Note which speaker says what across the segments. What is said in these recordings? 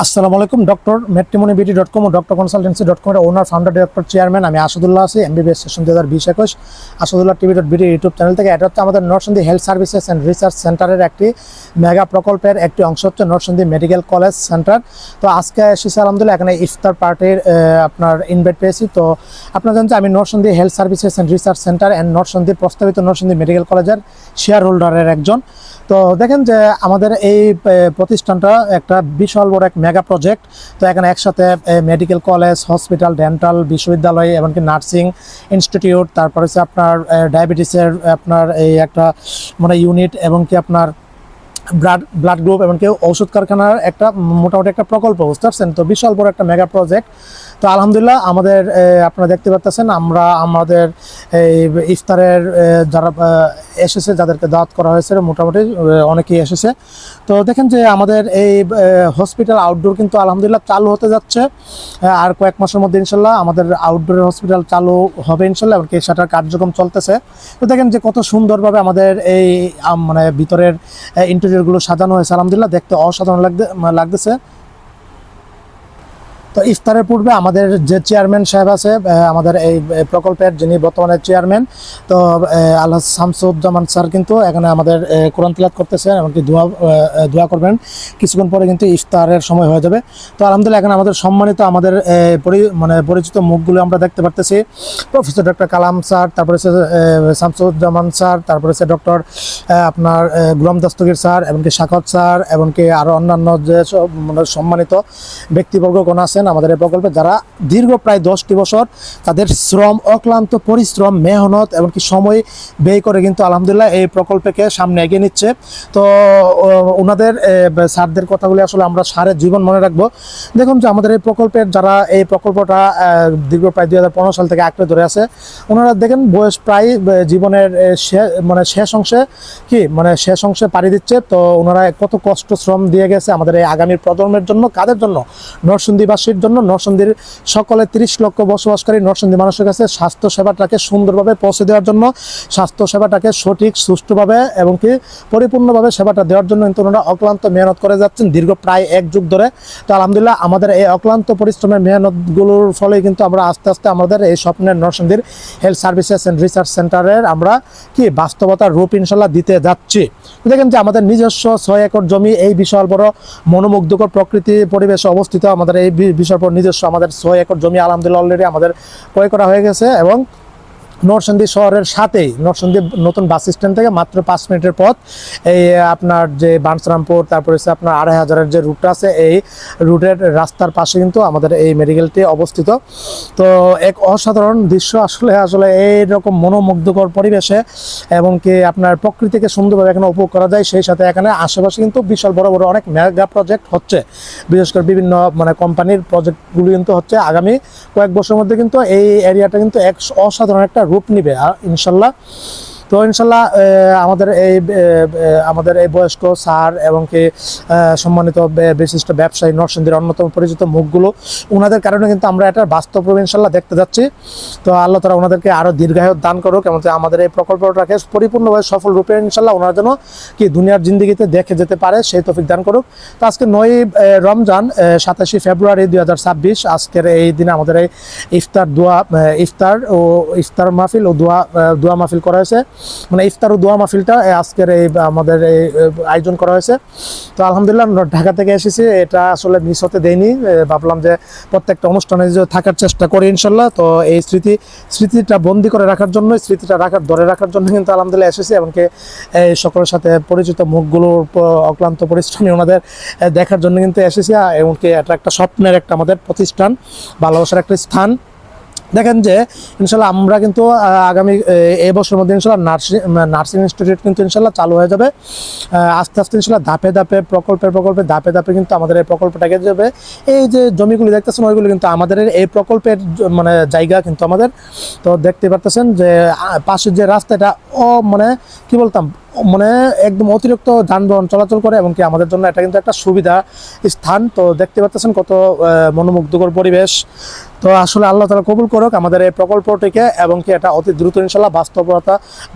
Speaker 1: আসসালামু আলাইকুম। Doctor matrimonybeauty.com ও doctor consultancy.com এর ওনার ফাউন্ডার ডিরেক্টর চেয়ারম্যান আমি আসাদুল্লাহ আছি, MBBS session 2020-21 Asadullah TV dot BD YouTube channel থেকে। এটা হচ্ছে আমাদের Narsingdi health services and research সেন্টারের একটি মেগা প্রকল্পের একটি অংশ হচ্ছে নরসিংদী মেডিকেল কলেজ সেন্টার। তো আজকে এসেছি আলহামদুলিল্লাহ, এখানে ইফতার পার্টির আপনার ইনভাইট পেয়েছি। তো আপনারা জানেন যে আমি Narsingdi health services and research centre and Narsingdi প্রস্তাবিত নরসিংদী মেডিকেল কলেজের শেয়ার হোল্ডারের একজন। তো দেখেন যে আমাদের এই প্রতিষ্ঠানটা একটা বিশাল বড় এক মেগা প্রজেক্ট। তো এখানে একসাথে মেডিকেল কলেজ, হসপিটাল, ডেন্টাল, বিশ্ববিদ্যালয়, এমনকি নার্সিং ইনস্টিটিউট, তারপর হচ্ছে আপনার ডায়াবেটিসের আপনার এই একটা মানে ইউনিট, এবং কি আপনার ব্লাড গ্রুপ, এমনকি ঔষধ কারখানার একটা মোটামুটি একটা প্রকল্প, বুঝতে পারছেন। তো বিশাল বড় একটা মেগা প্রজেক্ট। তো আলহামদুলিল্লাহ আমাদের আপনারা দেখতে পাচ্ছেন আমরা আমাদের এই ইফতারের যারা এসেছে, যাদেরকে দাওয়াত করা হয়েছে, মোটামুটি অনেকেই এসেছে। তো দেখেন যে আমাদের এই হসপিটাল আউটডোর কিন্তু আলহামদুলিল্লাহ চালু হতে যাচ্ছে আর কয়েক মাসের মধ্যে ইনশাল্লাহ আমাদের আউটডোরের হসপিটাল চালু হবে ইনশাল্লাহ, এমনকি সেটার কার্যক্রম চলতেছে। তো দেখেন যে কত সুন্দরভাবে আমাদের এই মানে ভিতরের ইন্টেরিয়রগুলো সাজানো হয়েছে, আলহামদুলিল্লাহ দেখতে অসাধারণ লাগতেছে। তো ইফতারের পূর্বে আমাদের যে চেয়ারম্যান সাহেব আছে আমাদের এই প্রকল্পের, যিনি বর্তমানে চেয়ারম্যান, তো আল্লাহ শামসুজ্জামান স্যার কিন্তু এখানে আমাদের কোরআন তিলাওয়াত করতেছেন, এমনকি দোয়া করবেন। কিছুক্ষণ পরে কিন্তু ইফতারের সময় হয়ে যাবে। তো আলহামদুলিল্লাহ এখানে আমাদের সম্মানিত আমাদের পরিচিত মুখগুলো আমরা দেখতে পারতেছি। প্রফেসর ডক্টর কালাম স্যার, তারপরে হচ্ছে শামসুজ্জামান স্যার, তারপরে হচ্ছে ডক্টর আপনার গুলাম দস্তগীর স্যার, এমনকি সাখাওয়াত স্যার, এমনকি আরও অন্যান্য যে মানে সম্মানিত ব্যক্তিবর্গগণ আছেন আমাদের এই প্রকল্পে, যারা দীর্ঘ প্রায় 10টি বছর তাদের শ্রম, অক্লান্ত পরিশ্রম, মেহনত, এমনকি সময় ব্যয় করে কিন্তু আলহামদুলিল্লাহ এই প্রকল্পকে সামনে এগিয়ে নিচ্ছে। তো ওনাদের স্যারদের কথাগুলি আসলে আমরা সারা জীবন মনে রাখবো। দেখুন যে আমাদের এই প্রকল্পের যারা এই প্রকল্পটা দীর্ঘ প্রায় 2015 সাল থেকে আঁকড়ে ধরে আছে, ওনারা দেখেন বয়স প্রায় জীবনের শেষ অংশে পাড়ি দিচ্ছে। তো ওনারা কত কষ্ট শ্রম দিয়ে গেছে আমাদের এই আগামী প্রজন্মের জন্য। কাদের জন্য? নরসিংদীবাসীর জন্য, নরসিংদীর সকলে 30 লক্ষ বসবাসকারী নরসিংদী মানুষের কাছে স্বাস্থ্য সেবাটাকে সুন্দরভাবে পৌঁছে দেওয়ার জন্য, স্বাস্থ্য সেবাটাকে সঠিক, সুষ্ঠুভাবে এবং কি পরিপূর্ণভাবে সেবাটা দেওয়ার জন্য কিন্তু ওনারা অক্লান্ত মেহনত করে যাচ্ছেন দীর্ঘ প্রায় 1 যুগ ধরে। তো আলহামদুলিল্লাহ আমাদের এই অক্লান্ত পরিশ্রমের মেহনতগুলোর ফলে কিন্তু আমরা আস্তে আস্তে আমাদের এই স্বপ্নের নরসিংদীর হেলথ সার্ভিসেস অ্যান্ড রিসার্চ সেন্টারের আমরা কি বাস্তবতার রূপ ইনশাল্লাহ দিতে যাচ্ছি। দেখেন যে আমাদের নিজস্ব 6 একর জমি, এই বিশাল বড় মনোমুগ্ধকর প্রকৃতি পরিবেশে অবস্থিত আমাদের এই বিশাল বড় নিজস্ব আমাদের 6 একর জমি আলহামদুলিল্লাহ অলরেডি আমাদের ক্রয় করা হয়ে গেছে। এবং নরসিংদী শহরের সাথেই, নরসিংদী নতুন বাস স্ট্যান্ড থেকে মাত্র 5 মিনিটের পথ, এই আপনার যে বাঞ্ছরামপুর, তারপরে হচ্ছে আপনার 2500-এর যে রুটটা আছে, এই রুটের রাস্তার পাশে কিন্তু আমাদের এই মেডিকেলটি অবস্থিত। তো এক অসাধারণ দৃশ্য আসলে এইরকম মনোমুগ্ধকর পরিবেশে এবং কি আপনার প্রকৃতিকে সুন্দরভাবে এখানে উপভোগ করা যায়। সেই সাথে এখানে আশেপাশে কিন্তু বিশাল বড় বড় অনেক মেগা প্রজেক্ট হচ্ছে, বিশেষ করে বিভিন্ন কোম্পানির প্রজেক্টগুলি কিন্তু হচ্ছে। আগামী কয়েক বছরের মধ্যে কিন্তু এই এরিয়াটা কিন্তু এক অসাধারণ একটা রূপ নিবে ইনশাল্লাহ। তো ইনশাল্লাহ আমাদের এই বয়স্ক স্যার এবং কি সম্মানিত বিশিষ্ট ব্যবসায়ী, নরসিংদীর অন্যতম পরিচিত মুখগুলো, ওনাদের কারণে কিন্তু আমরা এটার বাস্তব রূপ ইনশাল্লাহ দেখতে যাচ্ছি। তো আল্লাহ তাআলা ওনাদেরকে আরও দীর্ঘায়ু দান করুক, এবং আমাদের এই প্রকল্পটাকে পরিপূর্ণভাবে সফল রূপে ইনশাল্লাহ ওনার জন্য কি দুনিয়ার জিন্দিগিতে দেখে যেতে পারে সেই তৌফিক দান করুক। তো আজকে 9 রমজান 27 ফেব্রুয়ারি 2026, আজকের এই দিনে আমাদের এই ইফতার মাহফিল ও দোয়া মাহফিল করা হয়েছে, মানে ইফতার ও দোয়া মাহফিলটা আজকের এই আমাদের এই আয়োজন করা হয়েছে। তো আলহামদুলিল্লাহ ঢাকা থেকে এসেছি, এটা আসলে মিস হতে দেয়নি। ভাবলাম যে প্রত্যেকটা অনুষ্ঠানে যে থাকার চেষ্টা করি ইনশাল্লাহ। তো এই স্মৃতিটা বন্দি করে রাখার জন্য, স্মৃতিটা ধরে রাখার জন্য কিন্তু আলহামদুলিল্লাহ এসেছি, এমনকি এই সকলের সাথে পরিচিত মুখগুলোর অক্লান্ত পরিশ্রমী ওনাদের দেখার জন্য কিন্তু এসেছি। এমনকি এটা একটা স্বপ্নের একটা আমাদের প্রতিষ্ঠান, ভালোবাসার একটা স্থান। দেখেন যে ইনশাল্লাহ আমরা কিন্তু আগামী এই বছরের মধ্যে ইনশাল্লাহ নার্সিং ইনস্টিটিউট কিন্তু ইনশাল্লাহ চালু হয়ে যাবে। আস্তে আস্তে ইনশাল্লাহ ধাপে ধাপে ধাপে কিন্তু আমাদের এই প্রকল্পটাকে যাবে। এই যে জমিগুলি দেখতেছেন, ওইগুলো কিন্তু আমাদের এই প্রকল্পের মানে জায়গা কিন্তু আমাদের। তো দেখতে পারতেছেন যে পাশের যে রাস্তাটা কি বলতাম, মানে একদম অতিরিক্ত যানবাহন চলাচল করে, এবং কি আমাদের জন্য এটা কিন্তু একটা সুবিধা স্থান। তো দেখতে পাচ্ছেন কত মনোমুগ্ধকর পরিবেশ। তো আসলে আল্লাহ তাআলা কবুল করুক আমাদের এই প্রকল্পটিকে, এবং কি এটা অতি দ্রুত ইনশাল্লাহ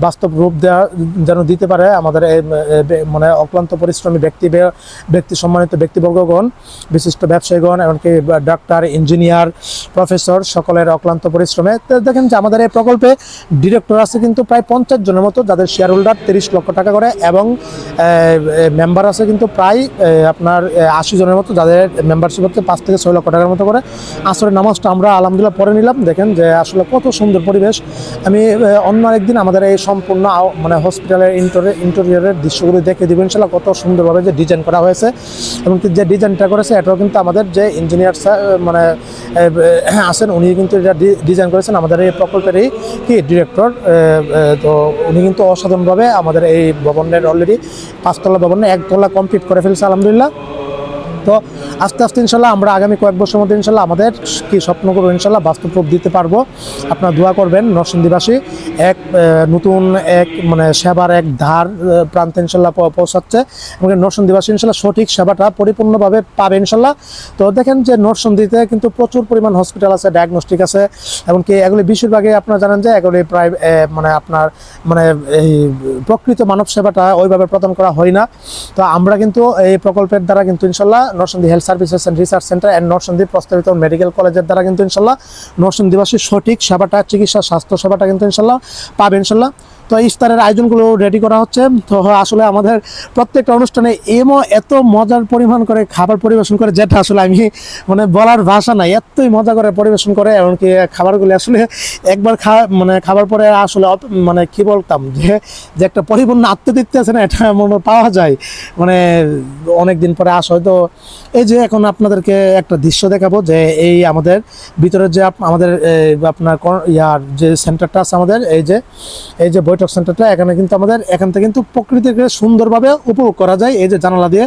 Speaker 1: বাস্তব রূপ দেওয়া যেন দিতে পারে আমাদের এই মানে অক্লান্ত পরিশ্রমী ব্যক্তি সম্মানিত ব্যক্তিবর্গগণ, বিশিষ্ট ব্যবসায়ীগণ, এমনকি ডাক্তার, ইঞ্জিনিয়ার, প্রফেসর, সকলের অক্লান্ত পরিশ্রমে। তো দেখেন যে আমাদের এই প্রকল্পে ডিরেক্টর আছে কিন্তু প্রায় 50 জনের মতো, যাদের শেয়ার হোল্ডার 30 লক্ষ টাকা করে, এবং মেম্বার আছে কিন্তু প্রায় আপনার 80 জনের মতো, যাদের মেম্বারশিপ হচ্ছে 5 থেকে 6 লক্ষ টাকার মতো করে। আসরের নামাজটা আমরা আলহামদুলিল্লাহ পড়ে নিলাম। দেখেন যে আসলে কত সুন্দর পরিবেশ। আমি অন্য আরেকদিন আমাদের এই সম্পূর্ণ মানে হসপিটালের ইন্টেরিয়রের দৃশ্যগুলো দেখে দিব ইনশাল্লাহ, কত সুন্দরভাবে যে ডিজাইন করা হয়েছে, এবং যে ডিজাইনটা করেছে এটাও কিন্তু আমাদের যে ইঞ্জিনিয়ার মানে আছেন, উনি কিন্তু এটা ডিজাইন করেছেন আমাদের এই প্রকল্পেরই কি ডিরেক্টর। তো উনি কিন্তু অসাধারণভাবে আমাদের এই ভবনের অলরেডি 5 তলা ভবনে 1 তলা কমপ্লিট করে ফেলছে আলহামদুলিল্লাহ। তো আস্তে আস্তে ইনশাল্লাহ আমরা আগামী কয়েক বছরের মধ্যে ইনশাল্লাহ আমাদের কি স্বপ্নগুলো ইনশাল্লাহ বাস্তব রূপ দিতে পারবো। আপনারা দোয়া করবেন। নরসিংদীবাসী নতুন মানে সেবার এক ধার প্রান্তে ইনশাল্লাহ পৌঁছাচ্ছে, এবং নরসিংদীবাসী ইনশাল্লাহ সঠিক সেবাটা পরিপূর্ণভাবে পাবে ইনশাল্লাহ। তো দেখেন যে নরসিংদীতে কিন্তু প্রচুর পরিমাণ হসপিটাল আছে, ডায়াগনস্টিক আছে, এমনকি এগুলি বেশিরভাগই আপনারা জানেন যে এগুলি প্রায় মানে আপনার মানে এই প্রকৃত মানব সেবাটা ওইভাবে প্রদান করা হয় না। তো আমরা কিন্তু এই প্রকল্পের দ্বারা কিন্তু ইনশাল্লাহ Narsingdi health services and research centre and Narsingdi প্রস্তাবিত মেডিকেল কলেজের দ্বারা কিন্তু ইনশাল্লাহ নরসিংদীবাসী সঠিক সেবাটা, চিকিৎসা স্বাস্থ্য সেবাটা কিন্তু ইনশাল্লাহ পাবে ইনশাল্লাহ। তো ইফতারের আয়োজনগুলো রেডি করা হচ্ছে। তো আসলে আমাদের প্রত্যেকটা অনুষ্ঠানে এত মজার পরিমাণ করে খাবার পরিবেশন করে, যেটা আসলে আমি মানে বলার ভাষা নাই, এতই মজা করে পরিবেশন করে। এমনকি খাবারগুলি আসলে একবার খাবার পরে আসলে মানে কি বলতাম যে একটা পরিপূর্ণ আত্মতৃপ্তি আছে না, এটা মনে পাওয়া যায় মানে অনেক দিন পরে আসা হয়। তো এই যে এখন আপনাদেরকে একটা দৃশ্য দেখাবো, যে এই আমাদের ভিতরে যে আমাদের আপনার ইয়ার যে সেন্টারটা আছে আমাদের, এই যে বৈঠক সেন্টারটা, এখানে কিন্তু আমাদের এখান থেকে কিন্তু প্রকৃতিকে সুন্দরভাবে উপভোগ করা যায়। এই যে জানালা দিয়ে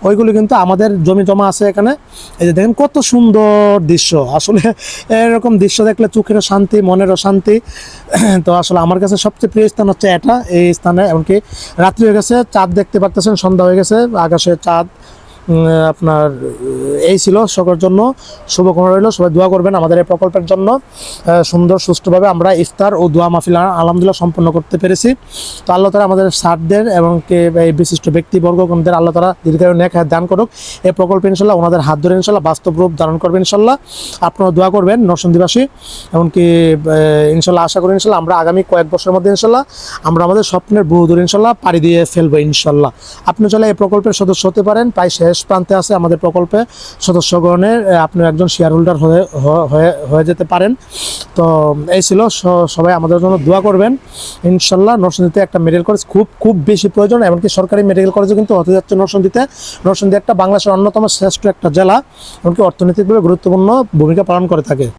Speaker 1: ওইগুলো কিন্তু আমাদের জমি জমা আছে এখানে। এই যে দেখেন কত সুন্দর দৃশ্য, আসলে এরকম দৃশ্য দেখলে চোখেরও শান্তি, মনেরও শান্তি। তো আসলে আমার কাছে সবচেয়ে প্রিয় স্থান হচ্ছে এটা, এই স্থানে। এমনকি রাত্রি হয়ে গেছে, চাঁদ দেখতে পারতেছেন, সন্ধ্যা হয়ে গেছে, আকাশে চাঁদ আপনার এই ছিল সকলের জন্য শুভকামনা রইল। সবাই দোয়া করবেন আমাদের এই প্রকল্পের জন্য। সুন্দর সুষ্ঠুভাবে আমরা ইফতার ও দোয়া মাহফিল আলহামদুলিল্লাহ সম্পন্ন করতে পেরেছি। তো আল্লাহ তাআলা আমাদের স্যারদের এবং এই বিশিষ্ট ব্যক্তিবর্গদের আল্লাহ তাআলা দীর্ঘায়ু নেক হায়াত দান করুক। এই প্রকল্প ইনশাল্লাহ ওনাদের হাত ধরে ইনশাল্লাহ বাস্তব রূপ ধারণ করবেন ইনশাল্লাহ। আপনারা দোয়া করবেন নরসিংদীবাসী, এমনকি ইনশাল্লাহ আশা করি ইনশাল্লাহ আমরা আগামী কয়েক বছরের মধ্যে ইনশাল্লাহ আমরা আমাদের স্বপ্নের বহুদূর ইনশাল্লাহ পাড়ি দিয়ে ফেলবো ইনশাল্লাহ। আপনি চলে এই প্রকল্পের সদস্য হতে পারেন, প্রায় শেষ প্রান্তে আছে আমাদের প্রকল্পে সদস্যগণের, আপনি একজন শেয়ার হোল্ডার হয়ে যেতে পারেন। তো এই ছিল, সবাই আমাদের জন্য দোয়া করবেন ইনশাল্লাহ। নরসিংদীতে একটা মেডিকেল কলেজ খুব বেশি প্রয়োজন, এমনকি সরকারি মেডিকেল কলেজও কিন্তু হতে যাচ্ছে নরসিংদীতে। নরসিংদী একটা বাংলাদেশের অন্যতম শ্রেষ্ঠ একটা জেলা, এমনকি অর্থনৈতিকভাবে গুরুত্বপূর্ণ ভূমিকা পালন করে থাকে।